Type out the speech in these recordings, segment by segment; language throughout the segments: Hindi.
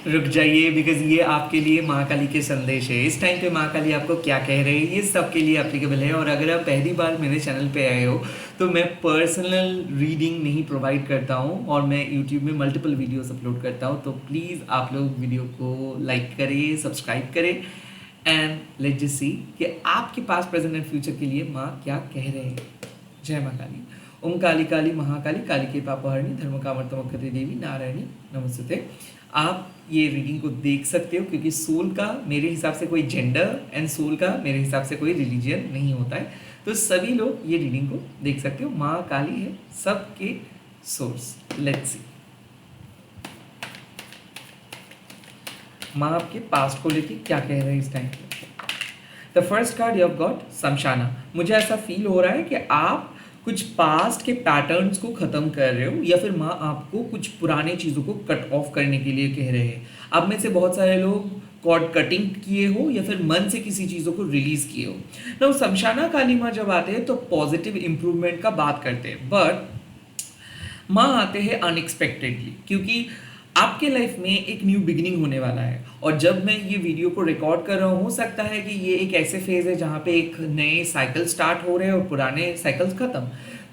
रुक जाइए, बिकॉज ये आपके लिए महाकाली के संदेश है। इस टाइम पे महाकाली आपको क्या कह रहे हैं ये सबके लिए एप्लीकेबल है। और अगर आप पहली बार मेरे चैनल पे आए हो तो मैं पर्सनल रीडिंग नहीं प्रोवाइड करता हूँ, और मैं यूट्यूब में मल्टीपल वीडियोस अपलोड करता हूँ। तो प्लीज़ आप लोग वीडियो को लाइक करें, सब्सक्राइब करें, एंड लेट जस्ट सी कि आपके पास प्रेजेंट एंड फ्यूचर के लिए माँ क्या कह रहे हैं। जय माँ काली। ओम काली काली महाकाली, काली के पापहरणी, धर्म कामर्तमकते देवी, नारायणी नमस्ते। आप ये रीडिंग को देख सकते हो, क्योंकि सोल का मेरे हिसाब से कोई जेंडर एंड सोल का मेरे हिसाब से कोई रिलीजन नहीं होता है। तो सभी लोग ये रीडिंग को देख सकते हो। माँ काली है सबके सोर्स। लेट्स सी माँ आपके पास्ट को लेके क्या कह रहे हैं इस टाइम पे। The first card you have got शमशाना। मुझे ऐसा फील हो रहा है कि आप कुछ पास्ट के पैटर्न्स को ख़त्म कर रहे हो, या फिर माँ आपको कुछ पुराने चीज़ों को कट ऑफ करने के लिए कह रहे हैं। आप में से बहुत सारे लोग कॉर्ड कटिंग किए हो, या फिर मन से किसी चीज़ों को रिलीज़ किए हो ना। शमशाना काली माँ जब आते हैं तो पॉजिटिव इंप्रूवमेंट का बात करते हैं, बट माँ आते हैं अनएक्सपेक्टेडली, क्योंकि आपके लाइफ में एक न्यू बिगिनिंग होने वाला है। और जब मैं ये वीडियो को रिकॉर्ड कर रहा हूँ, हो सकता है कि ये एक ऐसे फेज है जहाँ पे एक नए साइकिल स्टार्ट हो रहे हैं और पुराने साइकिल्स खत्म।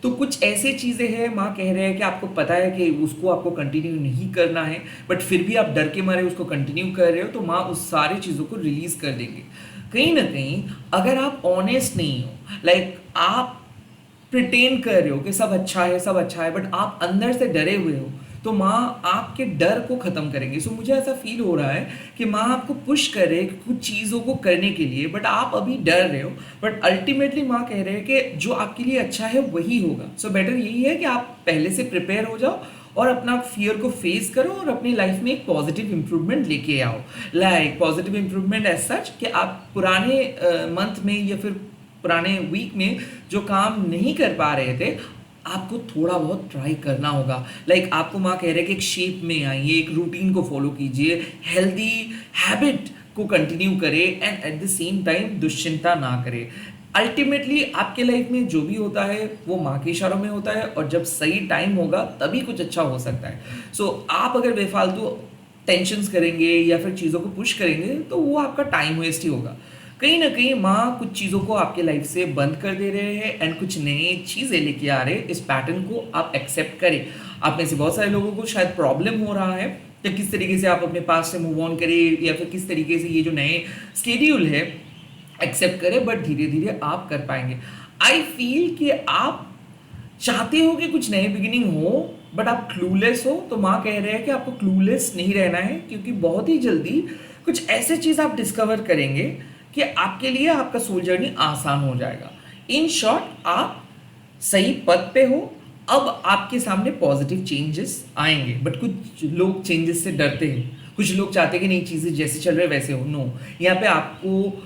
तो कुछ ऐसे चीज़ें हैं, माँ कह रहे हैं कि आपको पता है कि उसको आपको कंटिन्यू नहीं करना है, बट फिर भी आप डर के मारे उसको कंटिन्यू कर रहे हो, तो माँ उस सारी चीज़ों को रिलीज़ कर देंगे। कहीं ना कहीं अगर आप ऑनेस्ट नहीं हो, लाइक आप प्रिटेंड कर रहे हो कि सब अच्छा है सब अच्छा है, बट आप अंदर से डरे हुए हो, तो माँ आपके डर को ख़त्म करेंगे। सो मुझे ऐसा फील हो रहा है कि माँ आपको पुश कर रहे हैं कुछ चीज़ों को करने के लिए, बट आप अभी डर रहे हो। बट अल्टीमेटली माँ कह रहे हैं कि जो आपके लिए अच्छा है वही होगा। सो बेटर यही है कि आप पहले से प्रिपेयर हो जाओ और अपना फियर को फेस करो और अपनी लाइफ में एक पॉजिटिव इंप्रूवमेंट लेके आओ। Like positive improvement as such कि आप पुराने मंथ में या फिर पुराने वीक में जो काम नहीं कर पा रहे थे, आपको थोड़ा बहुत ट्राई करना होगा। लाइक आपको माँ कह रहे हैं कि एक शेप में आइए, एक रूटीन को फॉलो कीजिए, हेल्दी हैबिट को कंटिन्यू करें, and at the same time दुश्चिंता ना करें। अल्टीमेटली आपके लाइफ में जो भी होता है वो माँ के इशारों में होता है, और जब सही टाइम होगा तभी कुछ अच्छा हो सकता है। सो आप अगर बेफालतू टेंशन्स करेंगे या फिर चीज़ों को पुश करेंगे तो वो आपका टाइम वेस्ट ही होगा। कहीं ना कहीं माँ कुछ चीज़ों को आपके लाइफ से बंद कर दे रहे हैं एंड कुछ नए चीज़ें लेके आ रहे हैं। इस पैटर्न को आप एक्सेप्ट करें। आप में से बहुत सारे लोगों को शायद प्रॉब्लम हो रहा है कि किस तरीके से आप अपने पास से मूव ऑन करें, या फिर किस तरीके से ये जो नए स्केड्यूल है एक्सेप्ट करें, बट धीरे धीरे आप कर पाएंगे। आई फील कि आप चाहते हो कि कुछ नए बिगिनिंग हो, बट आप क्लूलेस हो। तो माँ कह रहे हैं कि आपको क्लूलेस नहीं रहना है, क्योंकि बहुत ही जल्दी कुछ ऐसे चीज़ आप डिस्कवर करेंगे कि आपके लिए आपका सोल जर्नी आसान हो जाएगा। इन शॉर्ट आप सही पद पे हो। अब आपके सामने पॉजिटिव चेंजेस आएंगे, बट कुछ लोग चेंजेस से डरते हैं। कुछ लोग चाहते हैं कि नहीं, चीज़ें जैसे चल रहे वैसे हो। नो, यहाँ पे आपको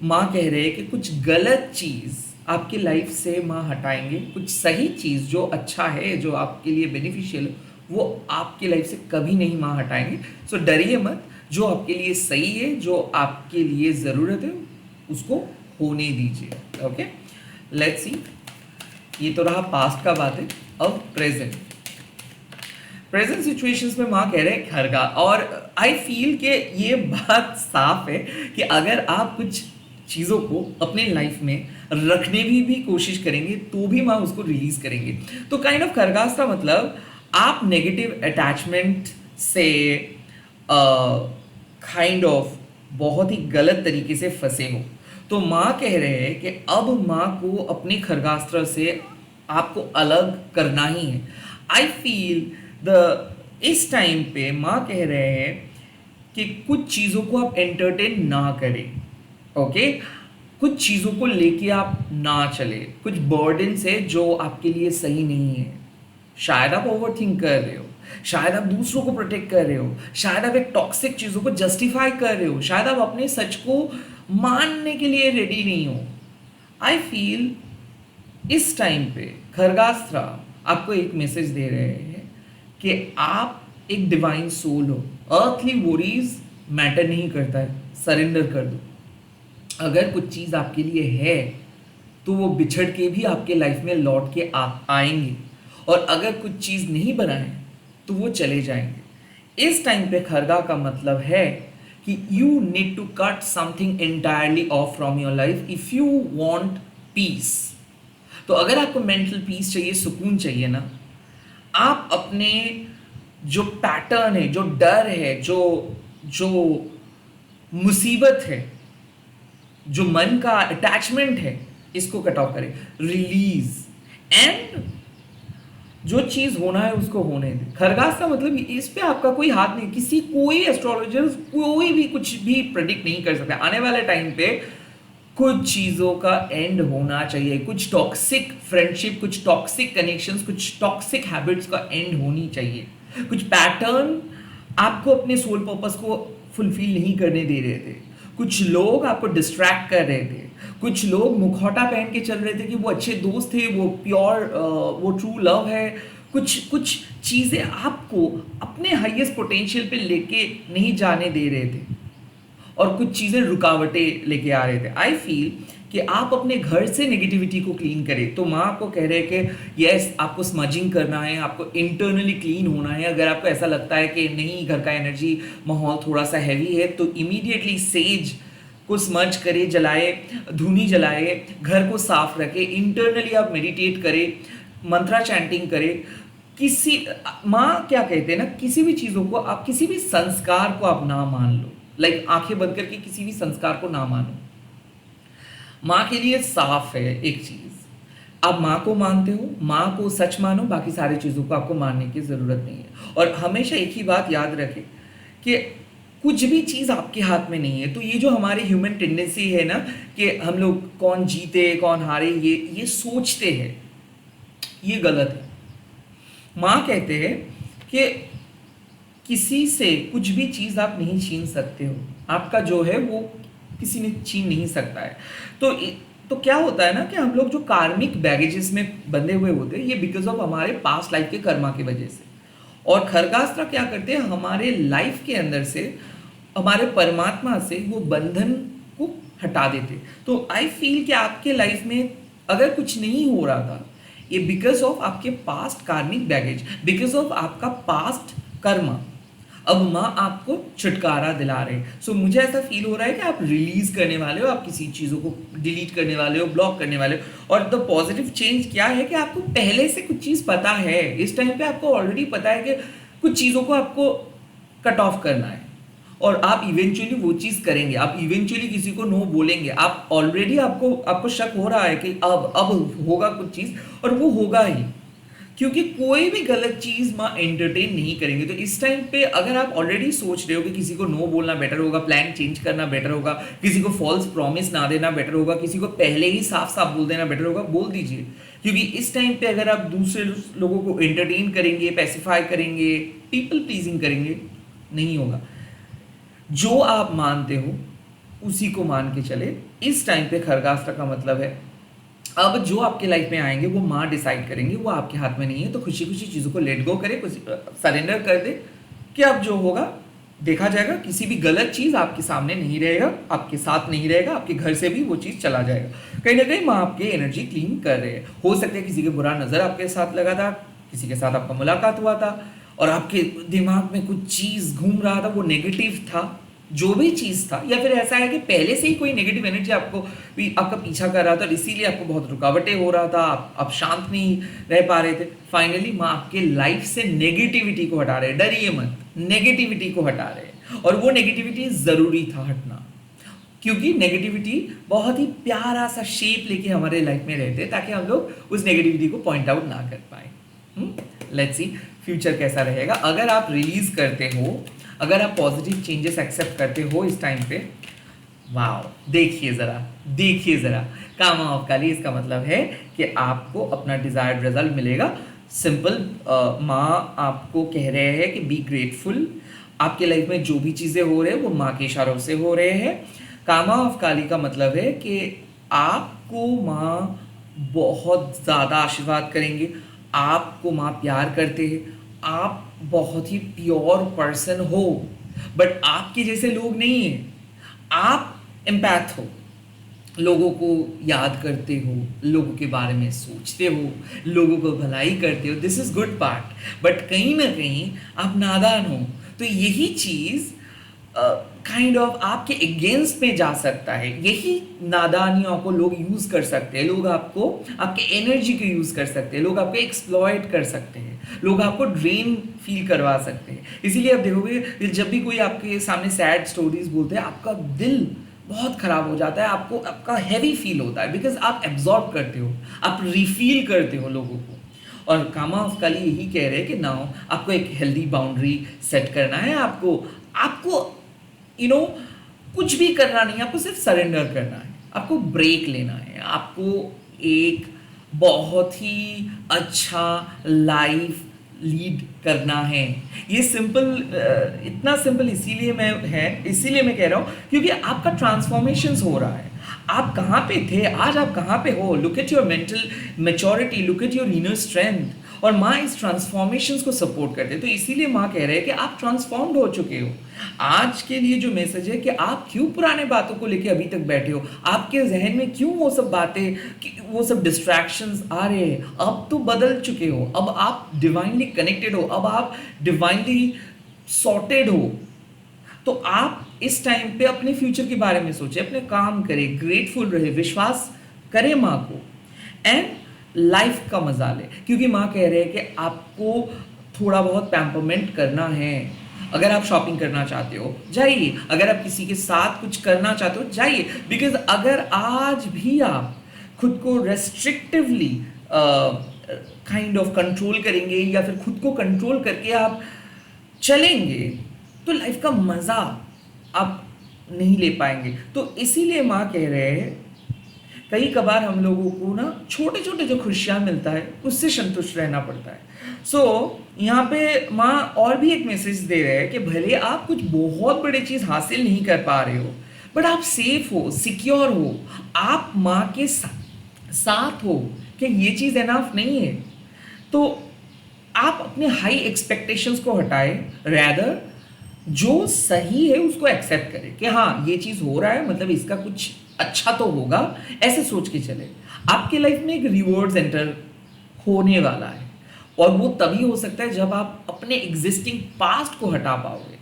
माँ कह रहे हैं कि कुछ गलत चीज़ आपकी लाइफ से माँ हटाएंगे। कुछ सही चीज़ जो अच्छा है, जो आपके लिए बेनिफिशियल, वो आपकी लाइफ से कभी नहीं माँ हटाएंगे। सो डरिए मत। जो आपके लिए सही है, जो आपके लिए ज़रूरत है, उसको होने दीजिए। Okay, let's see. ये तो रहा पास्ट का बात है। अब प्रेजेंट सिचुएशंस में माँ कह रहे हैं खरगा। और आई फील कि ये बात साफ है कि अगर आप कुछ चीज़ों को अपने लाइफ में रखने भी कोशिश करेंगे तो भी माँ उसको रिलीज करेंगे। तो काइंड ऑफ खरगास का मतलब आप नेगेटिव अटैचमेंट से काइंड ऑफ बहुत ही गलत तरीके से फंसे हो। तो माँ कह रहे हैं कि अब माँ को अपने खरगास्त्र से आपको अलग करना ही है। आई फील इस टाइम पे माँ कह रहे हैं कि कुछ चीज़ों को आप एंटरटेन ना करें। ओके, कुछ चीज़ों को लेके आप ना चले। कुछ बर्डन्स है जो आपके लिए सही नहीं है। शायद आप ओवर थिंक कर रहे हो, शायद आप दूसरों को प्रोटेक्ट कर रहे हो, शायद आप एक टॉक्सिक चीज़ों को जस्टिफाई कर रहे हो, शायद आप अपने सच को मानने के लिए रेडी नहीं हो। आई फील इस टाइम पे खरगास्त्रा आपको एक मैसेज दे रहे हैं कि आप एक डिवाइन सोल हो। अर्थली वोरीज मैटर नहीं करता है, सरेंडर कर दो। अगर कुछ चीज़ आपके लिए है तो वो बिछड़ के भी आपके लाइफ में लौट के आएंगे, और अगर कुछ चीज़ नहीं बना है तो वो चले जाएंगे। इस टाइम पे खरगा का मतलब है कि you need to cut something entirely off from your life if you want peace. तो अगर आपको मेंटल पीस चाहिए, सुकून चाहिए ना, आप अपने जो पैटर्न है, जो डर है, जो जो मुसीबत है, जो मन का अटैचमेंट है, इसको कट ऑफ करें, रिलीज। एंड जो चीज होना है उसको होने दें। खरगास का मतलब इस पे आपका कोई हाथ नहीं, कोई एस्ट्रोलॉजर कोई भी कुछ भी प्रेडिक्ट नहीं कर सकता। आने वाले टाइम पे कुछ चीजों का एंड होना चाहिए, कुछ टॉक्सिक फ्रेंडशिप, कुछ टॉक्सिक कनेक्शंस, कुछ टॉक्सिक हैबिट्स का एंड होनी चाहिए। कुछ पैटर्न आपको अपने सोल पर्पस को फुलफिल नहीं करने दे रहे थे, कुछ लोग आपको डिस्ट्रैक्ट कर रहे थे, कुछ लोग मुखौटा पहन के चल रहे थे कि वो अच्छे दोस्त थे, वो प्योर, वो ट्रू लव है। कुछ कुछ चीज़ें आपको अपने हाईएस्ट पोटेंशियल पे लेके नहीं जाने दे रहे थे, और कुछ चीज़ें रुकावटें लेके आ रहे थे। आई फील कि आप अपने घर से नेगेटिविटी को क्लीन करें। तो माँ आपको कह रहे हैं कि यस, आपको स्मजिंग करना है, आपको इंटरनली क्लीन होना है। अगर आपको ऐसा लगता है कि नहीं, घर का एनर्जी माहौल थोड़ा सा हैवी है, तो इमीडिएटली सेज को स्मज करे, जलाए, धूनी जलाए, घर को साफ रखे, इंटरनली आप मेडिटेट करें, मंत्रा चैंटिंग करें। किसी माँ क्या कहते हैं ना, किसी भी चीज़ों को आप, किसी भी संस्कार को आप ना मान लो, लाइक आंखें बंद करके किसी भी संस्कार को ना मानो। माँ के लिए साफ है एक चीज, आप माँ को मानते हो, माँ को सच मानो, बाकी सारी चीज़ों को आपको मानने की ज़रूरत नहीं है। और हमेशा एक ही बात याद रखें कि कुछ भी चीज़ आपके हाथ में नहीं है। तो ये जो हमारी ह्यूमन टेंडेंसी है ना, कि हम लोग कौन जीते कौन हारे, ये सोचते हैं, ये गलत है। माँ कहते हैं कि किसी से कुछ भी चीज़ आप नहीं छीन सकते हो, आपका जो है वो किसी ने छीन नहीं सकता है। तो क्या होता है ना कि हम लोग जो कार्मिक बैगेजेस में बंधे हुए होते हैं, ये बिकॉज ऑफ हमारे पास्ट लाइफ के कर्मा की वजह से। और खरगास्त्र क्या करते हैं, हमारे लाइफ के अंदर से, हमारे परमात्मा से वो बंधन को हटा देते। तो आई फील कि आपके लाइफ में अगर कुछ नहीं हो रहा था, ये बिकॉज ऑफ आपके पास्ट कार्मिक बैगेज, बिकॉज ऑफ आपका पास्ट कर्मा। अब माँ आपको छुटकारा दिला रहे हैं। सो मुझे ऐसा फील हो रहा है कि आप रिलीज करने वाले हो, आप किसी चीज़ों को डिलीट करने वाले हो, ब्लॉक करने वाले हो। और द पॉजिटिव चेंज क्या है कि आपको पहले से कुछ चीज़ पता है। इस टाइम पे आपको ऑलरेडी पता है कि कुछ चीज़ों को आपको कट ऑफ करना है, और आप इवेंचुअली वो चीज़ करेंगे। आप इवेंचुअली किसी को नो बोलेंगे। आप ऑलरेडी आपको शक हो रहा है कि अब होगा कुछ चीज़, और वो होगा ही, क्योंकि कोई भी गलत चीज़ माँ एंटरटेन नहीं करेंगे। तो इस टाइम पे अगर आप ऑलरेडी सोच रहे हो कि किसी को नो बोलना बेटर होगा, प्लान चेंज करना बेटर होगा, किसी को फॉल्स प्रॉमिस ना देना बेटर होगा, किसी को पहले ही साफ साफ बोल देना बेटर होगा, बोल दीजिए। क्योंकि इस टाइम पे अगर आप दूसरे लोगों को एंटरटेन करेंगे, पैसिफाई करेंगे, पीपल प्लीजिंग करेंगे, नहीं होगा। जो आप मानते हो उसी को मान के चले। इस टाइम पे खरगास्त्र का मतलब है, अब जो आपके लाइफ में आएंगे वो माँ डिसाइड करेंगे, वो आपके हाथ में नहीं है। तो खुशी खुशी चीज़ों को लेट गो करे, कुछ सरेंडर कर दे कि अब जो होगा देखा जाएगा। किसी भी गलत चीज़ आपके सामने नहीं रहेगा, आपके साथ नहीं रहेगा, आपके घर से भी वो चीज़ चला जाएगा। कहीं ना कहीं माँ आपकी एनर्जी क्लीन कर रहे हैं। हो सकता है किसी के बुरा नज़र आपके साथ लगा था, किसी के साथ आपका मुलाकात हुआ था, और आपके दिमाग में कुछ चीज़ घूम रहा था, वो नेगेटिव था, जो भी चीज़ था। या फिर ऐसा है कि पहले से ही कोई नेगेटिव एनर्जी आपका पीछा कर रहा था, और इसीलिए आपको बहुत रुकावटें हो रहा था, आप शांत नहीं रह पा रहे थे। फाइनली माँ आपके लाइफ से नेगेटिविटी को हटा रहे हैं। डरिए मत, नेगेटिविटी को हटा रहे हैं। और वो नेगेटिविटी ज़रूरी था हटना, क्योंकि नेगेटिविटी बहुत ही प्यारा सा शेप लेके हमारे लाइफ में रहते हैं, ताकि हम लोग उस नेगेटिविटी को पॉइंट आउट ना कर पाए। लेट्स सी फ्यूचर कैसा रहेगा। अगर आप रिलीज करते हो, अगर आप पॉजिटिव चेंजेस एक्सेप्ट करते हो इस टाइम पे, वाओ, देखिए ज़रा कामा ऑफ काली। इसका मतलब है कि आपको अपना डिजायर्ड रिजल्ट मिलेगा। सिंपल, माँ आपको कह रहे हैं कि बी ग्रेटफुल। आपके लाइफ में जो भी चीज़ें हो रहे हैं वो माँ के इशारों से हो रहे हैं। कामा ऑफ काली का मतलब है कि आपको माँ बहुत ज़्यादा आशीर्वाद करेंगे, आपको माँ प्यार करते हैं, आप बहुत ही प्योर पर्सन हो, बट आपके जैसे लोग नहीं हैं। आप एम्पैथ हो, लोगों को याद करते हो, लोगों के बारे में सोचते हो, लोगों को भलाई करते हो, this is good part. But कहीं ना कहीं आप नादान हो, तो यही चीज़ काइंड ऑफ आपके अगेंस्ट में जा सकता है। यही नादानियों को लोग यूज़ कर सकते हैं, लोग आपको आपके एनर्जी को यूज़ कर सकते हैं, लोग आपको एक्सप्लॉइट कर सकते हैं, लोग आपको ड्रेन फील करवा सकते हैं। इसीलिए आप देखोगे जब भी कोई आपके सामने सैड स्टोरीज बोलते हैं, आपका दिल बहुत ख़राब हो जाता है, आपको आपका हैवी फील होता है, बिकॉज आप एब्जॉर्ब करते हो, आप रिफील करते हो लोगों को। और कामा ऑफ काली यही कह रहे हैं कि नाउ आपको एक हेल्दी बाउंड्री सेट करना है, आपको आपको कुछ भी करना नहीं है, आपको सिर्फ सरेंडर करना है, आपको ब्रेक लेना है, आपको एक बहुत ही अच्छा लाइफ लीड करना है। ये सिंपल, इतना सिंपल इसीलिए मैं कह रहा हूँ क्योंकि आपका ट्रांसफॉर्मेशंस हो रहा है। आप कहाँ पे थे, आज आप कहाँ पे हो। Look at your mental maturity, look at your inner strength. और माँ इस ट्रांसफॉर्मेशंस को सपोर्ट करते हैं, तो इसीलिए माँ कह रहे हैं कि आप ट्रांसफॉर्म्ड हो चुके हो। आज के लिए जो मैसेज है कि आप क्यों पुराने बातों को लेके अभी तक बैठे हो, आपके जहन में क्यों वो सब बातें, वो सब डिस्ट्रैक्शंस आ रहे हैं। अब तो बदल चुके हो, अब आप डिवाइनली कनेक्टेड हो, अब आप डिवाइनली सॉर्टेड हो। तो आप इस टाइम पे अपने फ्यूचर के बारे में सोचें, अपने काम करें, ग्रेटफुल रहे, विश्वास करें माँ को, एंड लाइफ का मजा ले। क्योंकि माँ कह रहे हैं कि आपको थोड़ा बहुत पैम्परमेंट करना है। अगर आप शॉपिंग करना चाहते हो जाइए, अगर आप किसी के साथ कुछ करना चाहते हो जाइए, बिकॉज अगर आज भी आप खुद को रेस्ट्रिक्टिवली काइंड ऑफ कंट्रोल करेंगे या फिर खुद को कंट्रोल करके आप चलेंगे तो लाइफ का मज़ा आप नहीं ले पाएंगे। तो इसीलिए माँ कह रहे हैं कई कबार हम लोगों को ना छोटे छोटे जो खुशियाँ मिलता है उससे संतुष्ट रहना पड़ता है। सो यहाँ पे माँ और भी एक मैसेज दे रहे हैं कि भले आप कुछ बहुत बड़ी चीज़ हासिल नहीं कर पा रहे हो, बट आप सेफ हो, सिक्योर हो, आप माँ के साथ हो कि ये चीज़ एनफ नहीं है। तो आप अपने हाई एक्सपेक्टेशंस को हटाए, रैदर जो सही है उसको एक्सेप्ट करें कि हाँ ये चीज़ हो रहा है, मतलब इसका कुछ अच्छा तो होगा, ऐसे सोच के चले। आपके लाइफ में एक रिवॉर्ड एंटर होने वाला है, और वो तभी हो सकता है जब आप अपने एग्जिस्टिंग पास्ट को हटा पाओगे,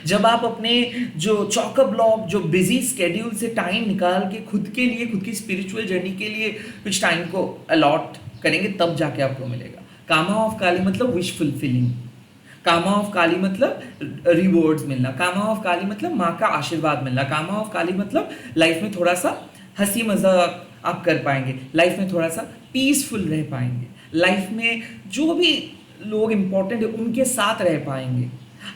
जब आप अपने जो चॉक ब्लॉक, जो बिजी स्केड्यूल से टाइम निकाल के खुद के लिए, खुद की स्पिरिचुअल जर्नी के लिए कुछ टाइम को अलॉट करेंगे, तब जाके आपको मिलेगा। कामा ऑफ काली मतलब विश फुलफिलिंग, कामा ऑफ काली मतलब रिवॉर्ड्स मिलना, कामा ऑफ काली मतलब माँ का आशीर्वाद मिलना, कामा ऑफ काली मतलब लाइफ में थोड़ा सा हंसी मजाक आप कर पाएंगे, लाइफ में थोड़ा सा पीसफुल रह पाएंगे, लाइफ में जो भी लोग इंपॉर्टेंट है उनके साथ रह पाएंगे।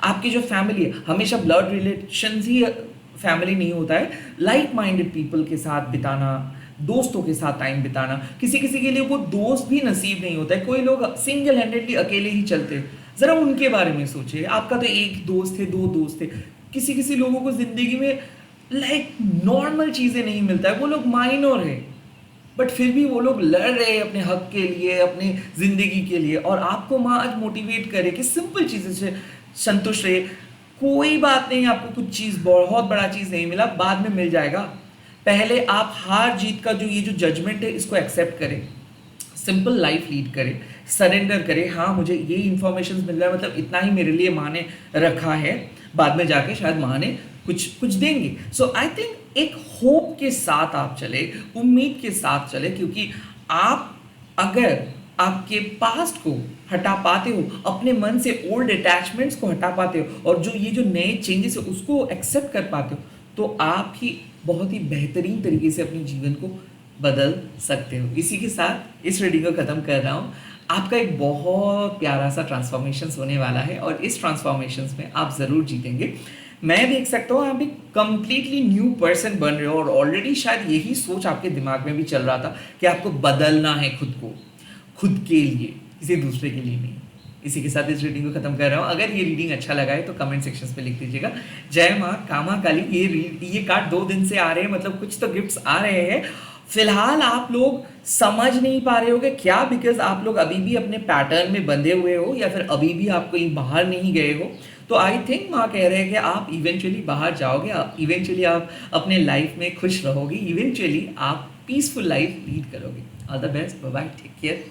आपकी जो फैमिली है, हमेशा ब्लड रिलेशन ही फैमिली नहीं होता है, लाइक माइंडेड पीपल के साथ बिताना, दोस्तों के साथ टाइम बिताना। किसी किसी के लिए वो दोस्त भी नसीब नहीं होता है, कोई लोग सिंगल हैंडेडली अकेले ही चलते हैं। ज़रा उनके बारे में सोचिए, आपका तो एक दोस्त है, दो दोस्त है। किसी किसी लोगों को ज़िंदगी में लाइक नॉर्मल चीज़ें नहीं मिलता है, वो लोग माइनर है, बट फिर भी वो लोग लड़ रहे हैं अपने हक के लिए, अपनी ज़िंदगी के लिए। और आपको माँ आज मोटिवेट करे कि सिंपल चीज़ें से संतुष्ट रहे, कोई बात नहीं, आपको कुछ चीज़ बहुत बड़ा चीज़ नहीं मिला, बाद में मिल जाएगा। पहले आप हार जीत का जो ये जो जजमेंट है इसको एक्सेप्ट करें, सिंपल लाइफ लीड करें, सरेंडर करें। हाँ मुझे ये इन्फॉर्मेशन मिल रहा है, मतलब इतना ही मेरे लिए माँ ने रखा है, बाद में जाके शायद माँ ने कुछ देंगे। सो आई थिंक एक होप के साथ आप चले, उम्मीद के साथ चले, क्योंकि आप अगर आपके पास्ट को हटा पाते हो, अपने मन से ओल्ड अटैचमेंट्स को हटा पाते हो, और जो ये जो नए चेंजेस है उसको एक्सेप्ट कर पाते हो, तो आप ही बहुत ही बेहतरीन तरीके से अपने जीवन को बदल सकते हो। इसी के साथ इस रीडिंग को ख़त्म कर रहा हूँ। आपका एक बहुत प्यारा सा ट्रांसफॉर्मेशंस होने वाला है, और इस ट्रांसफॉर्मेशंस में आप ज़रूर जीतेंगे। मैं देख सकता हूँ आप एक कंप्लीटली न्यू पर्सन बन रहे हो, और ऑलरेडी शायद यही सोच आपके दिमाग में भी चल रहा था कि आपको बदलना है खुद को, खुद के लिए, किसी दूसरे के लिए नहीं। इसी के साथ इस रीडिंग को खत्म कर रहा हूँ। अगर ये रीडिंग अच्छा लगा है तो कमेंट सेक्शन पे लिख दीजिएगा जय माँ कामा काली। ये कार्ड 2 दिन से आ रहे हैं, मतलब कुछ तो गिफ्ट्स आ रहे हैं। फिलहाल आप लोग समझ नहीं पा रहे होगे क्या, बिकॉज आप लोग अभी भी अपने पैटर्न में बंधे हुए हो, या फिर अभी भी आप कहीं बाहर नहीं गए हो। तो आई थिंक माँ कह रहे हैं कि आप इवेंचुअली बाहर जाओगे, इवेंचुअली आप अपने लाइफ में खुश रहोगे, इवेंचुअली आप पीसफुल लाइफ लीड करोगे। All the best, bye bye, take care.